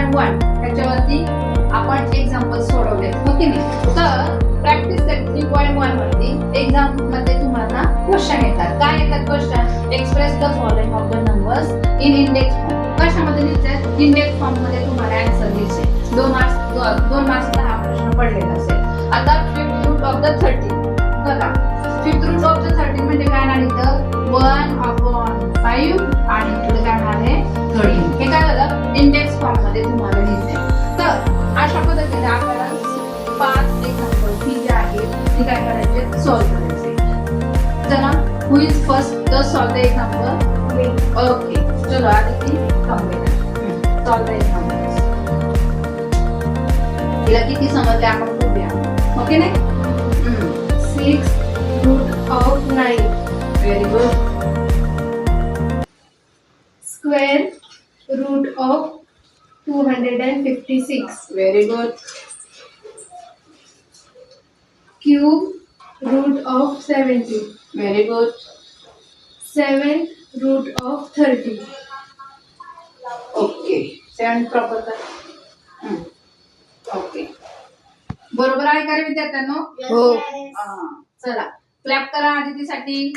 3.1 त्याच्यावरती आपण एक्झाम्पल सोडवले हो की नाही. तर प्रॅक्टिस सेट 3.1 वरती एक्झाम मध्ये तुम्हाला क्वेश्चन येतात. काय येतात question? Express the following of the numbers in index form. कशामध्ये लिहायचं? इंडेक्स फॉर्म मध्ये तुम्हाला आन्सर लिहायचे. 2 मार्क्सचा हा प्रश्न पडलेला असेल. आता फिफ्थ रूट ऑफ द 13 बघा. फिफ्थ रूट ऑफ द 13 म्हणजे काय ना इथं 1/5 आणि इकडे काय आहे 13. हे काय झालं? इंडेक्स फॉर्म मध्ये तुम्हाला लिहायचंय. तर अशा पद्धतीने आपल्याला 5 एक्झाम्पल ही जी आहे ती काय करायचे? सॉल्व्ह करायचे. चला, who is first the solve the example? Okay, चलो आदिती थांबूया. Solve the example. तिला किती समजले आपण बघूया. ओके नाही? 6 root of 9. Very good. Square root of 256. Very good. Cube root of 70. Very good. 7th root of 30. Okay, 7 proper कर. Okay, बरोबर आहे का रे विद्यार्थ्यांनो? हो. चला क्लॅप करा आदितीसाठी.